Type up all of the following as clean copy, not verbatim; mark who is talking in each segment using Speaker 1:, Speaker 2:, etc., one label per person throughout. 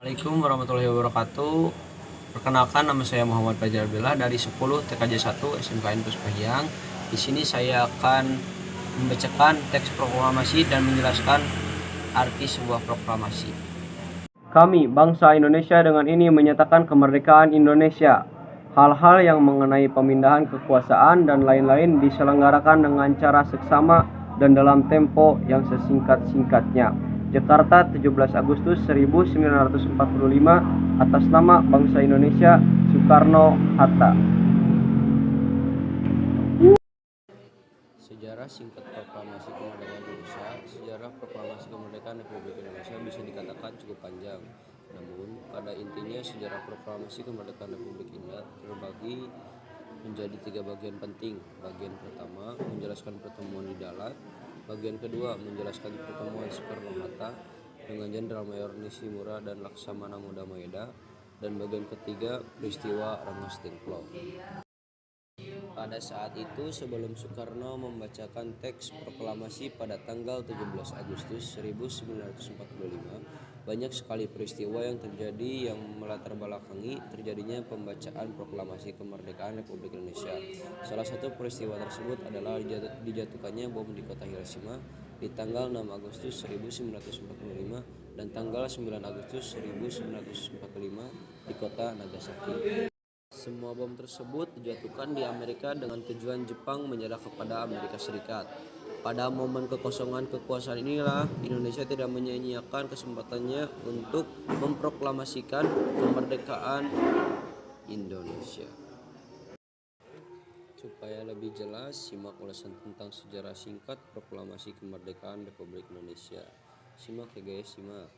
Speaker 1: Assalamualaikum warahmatullahi wabarakatuh. Perkenalkan, nama saya Muhammad Fajar Bella dari 10 TKJ 1 SMKN Puspahyang. Di sini saya akan membacakan teks proklamasi dan menjelaskan arti sebuah proklamasi. Kami, bangsa Indonesia, dengan ini menyatakan kemerdekaan Indonesia. Hal-hal yang mengenai pemindahan kekuasaan dan lain-lain diselenggarakan dengan cara seksama dan dalam tempo yang sesingkat-singkatnya. Jakarta, 17 Agustus 1945, atas nama bangsa Indonesia, Soekarno-Hatta. Sejarah singkat proklamasi kemerdekaan Indonesia. Sejarah proklamasi kemerdekaan Republik Indonesia bisa dikatakan cukup panjang. Namun, pada intinya sejarah proklamasi kemerdekaan Republik Indonesia terbagi menjadi 3 bagian penting. Bagian pertama menjelaskan pertemuan di Dalat. Bagian kedua menjelaskan pertemuan Soekarno-Hatta dengan Jenderal Mayor Nishimura dan Laksamana Muda Maeda. Dan bagian ketiga peristiwa Rengas Dengklok. Pada saat itu, sebelum Soekarno membacakan teks proklamasi pada tanggal 17 Agustus 1945, banyak sekali peristiwa yang terjadi yang melatar belakangi terjadinya pembacaan proklamasi kemerdekaan Republik Indonesia. Salah satu peristiwa tersebut adalah dijatuhkannya bom di kota Hiroshima di tanggal 6 Agustus 1945 dan tanggal 9 Agustus 1945 di kota Nagasaki. Semua bom tersebut dijatuhkan di Amerika dengan tujuan Jepang menyerah kepada Amerika Serikat. Pada momen kekosongan kekuasaan inilah Indonesia tidak menyia-nyiakan kesempatannya untuk memproklamasikan kemerdekaan Indonesia. Supaya lebih jelas, simak ulasan tentang sejarah singkat proklamasi kemerdekaan Republik Indonesia. Simak ya guys, simak.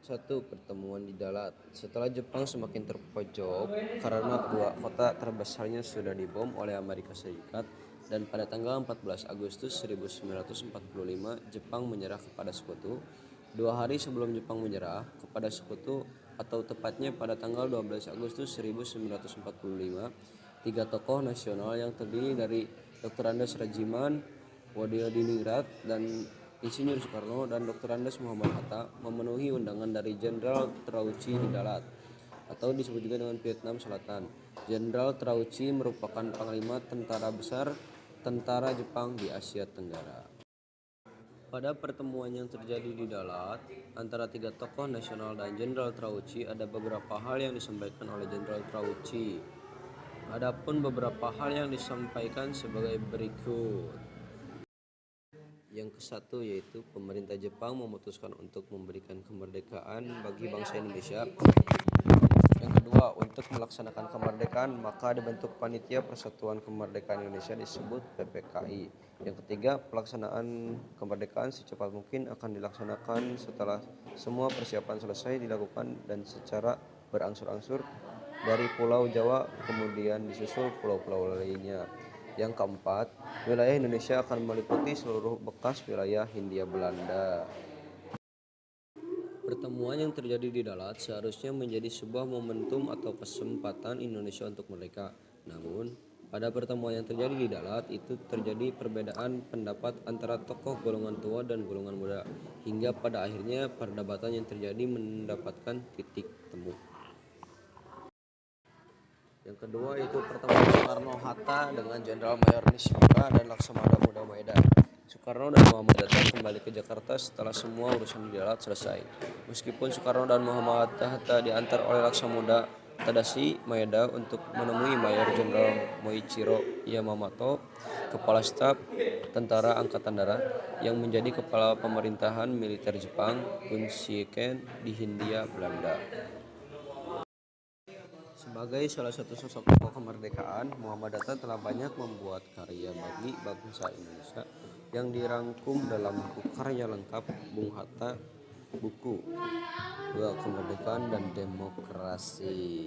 Speaker 1: 1. Pertemuan di Dalat. Setelah Jepang semakin terpojok karena kedua kota terbesarnya sudah dibom oleh Amerika Serikat, dan pada tanggal 14 Agustus 1945 Jepang menyerah kepada Sekutu. 2 hari sebelum Jepang menyerah kepada Sekutu, atau tepatnya pada tanggal 12 Agustus 1945, 3 tokoh nasional yang terdiri dari Dr. Andes Rajiman, Wadidiningrat, dan Insinyur Soekarno dan Dr. Andes Muhammad Hatta memenuhi undangan dari Jenderal Terauchi di Dalat, atau disebut juga dengan Vietnam Selatan. Jenderal Terauchi merupakan panglima tentara besar tentara Jepang di Asia Tenggara. Pada pertemuan yang terjadi di Dalat antara 3 tokoh nasional dan Jenderal Terauchi, ada beberapa hal yang disampaikan oleh Jenderal Terauchi. Adapun beberapa hal yang disampaikan sebagai berikut. Yang ke-1 yaitu pemerintah Jepang memutuskan untuk memberikan kemerdekaan bagi bangsa Indonesia. Yang kedua, untuk melaksanakan kemerdekaan maka dibentuk Panitia Persatuan Kemerdekaan Indonesia disebut PPKI. Yang ketiga, pelaksanaan kemerdekaan secepat mungkin akan dilaksanakan setelah semua persiapan selesai dilakukan dan secara berangsur-angsur dari Pulau Jawa, kemudian disusul pulau-pulau lainnya. Yang keempat, wilayah Indonesia akan meliputi seluruh bekas wilayah Hindia Belanda. Pertemuan yang terjadi di Dalat seharusnya menjadi sebuah momentum atau kesempatan Indonesia untuk merdeka. Namun, pada pertemuan yang terjadi di Dalat itu terjadi perbedaan pendapat antara tokoh golongan tua dan golongan muda, hingga pada akhirnya perdebatan yang terjadi mendapatkan titik temu. Yang kedua yaitu pertemuan Soekarno-Hatta dengan Jenderal Mayor Nishimura dan Laksamana Muda Maeda. Soekarno dan Muhammad Hatta kembali ke Jakarta setelah semua urusan di Dalat selesai. Meskipun Soekarno dan Muhammad Hatta diantar oleh Laksamana Tadashi Maeda untuk menemui Mayor Jenderal Moichiro Yamamoto, Kepala Staf Tentara Angkatan Darat yang menjadi kepala pemerintahan militer Jepang, Gunshiken di Hindia Belanda. Sebagai salah satu sosok tokoh kemerdekaan, Muhammad Hatta telah banyak membuat karya bagi bangsa Indonesia yang dirangkum dalam buku karya lengkap Bung Hatta, buku Dua Kemerdekaan dan Demokrasi.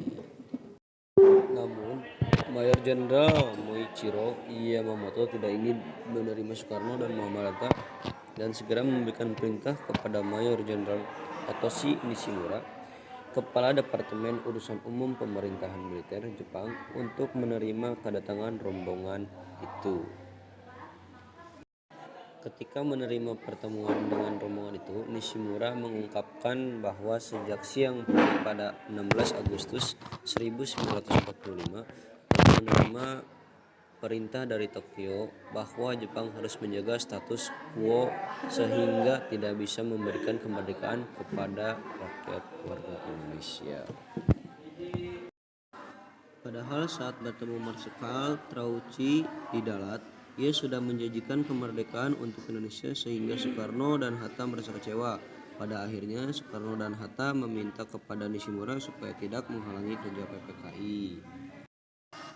Speaker 1: Namun, Mayor Jenderal Moichiro Yamamoto tidak ingin menerima Soekarno dan Muhammad Hatta dan segera memberikan perintah kepada Mayor Jenderal Hitoshi Nishimura, Kepala Departemen Urusan Umum Pemerintahan Militer Jepang, untuk menerima kedatangan rombongan itu. Ketika menerima pertemuan dengan rombongan itu, Nishimura mengungkapkan bahwa sejak siang pada 16 Agustus 1945 telah menerima perintah dari Tokyo bahwa Jepang harus menjaga status quo sehingga tidak bisa memberikan kemerdekaan kepada rakyat warga Indonesia. Padahal saat bertemu Marsikal Trauci di Dalat, ia sudah menjanjikan kemerdekaan untuk Indonesia sehingga Soekarno dan Hatta merasa kecewa. Pada akhirnya Soekarno dan Hatta meminta kepada Nishimura supaya tidak menghalangi kerja PPKI.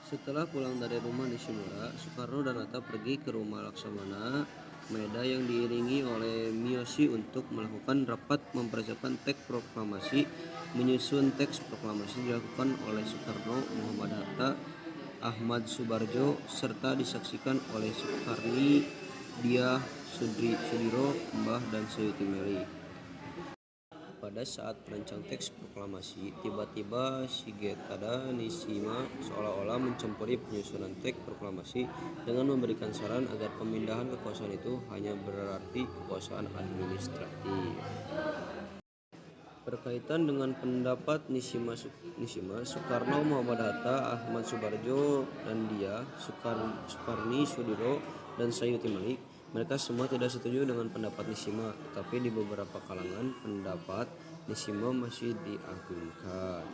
Speaker 1: Setelah pulang dari rumah Nishimura, Soekarno dan Hatta pergi ke rumah Laksamana Maeda yang diiringi oleh Miyoshi untuk melakukan rapat mempersiapkan teks proklamasi. Menyusun teks proklamasi dilakukan oleh Soekarno, Muhammad Hatta, Ahmad Subarjo, serta disaksikan oleh Soekarni, Diah Sudiro, Mbah, dan Sayuti Meli. Pada saat merancang teks proklamasi, tiba-tiba Shigetada Nishima seolah-olah mencampuri penyusunan teks proklamasi dengan memberikan saran agar pemindahan kekuasaan itu hanya berarti kekuasaan administratif. Berkaitan dengan pendapat Nishima, Soekarno, Muhammad Hatta, Ahmad Subarjo, dan Diah Sukarni Sudiro, dan Sayuti Malik, mereka semua tidak setuju dengan pendapat Nishima, tetapi di beberapa kalangan pendapat Nishima masih diagungkan.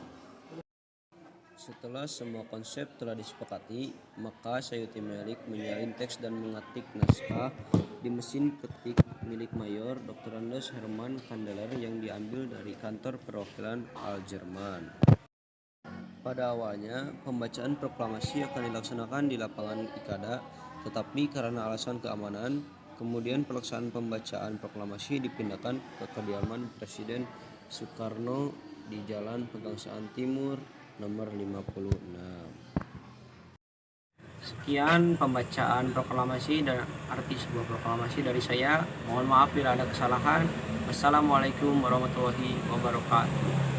Speaker 1: Setelah semua konsep telah disepakati, maka Sayuti Malik menyalin teks dan mengetik naskah di mesin ketik milik Mayor Dr. Andes Herman Kandeler yang diambil dari kantor perwakilan Al-Jerman. Pada awalnya, pembacaan proklamasi akan dilaksanakan di lapangan Ikada, tetapi karena alasan keamanan, kemudian pelaksanaan pembacaan proklamasi dipindahkan ke kediaman Presiden Soekarno di Jalan Pegangsaan Timur nomor 56. Sekian pembacaan proklamasi dan arti sebuah proklamasi dari saya. Mohon maaf bila ada kesalahan. Wassalamualaikum warahmatullahi wabarakatuh.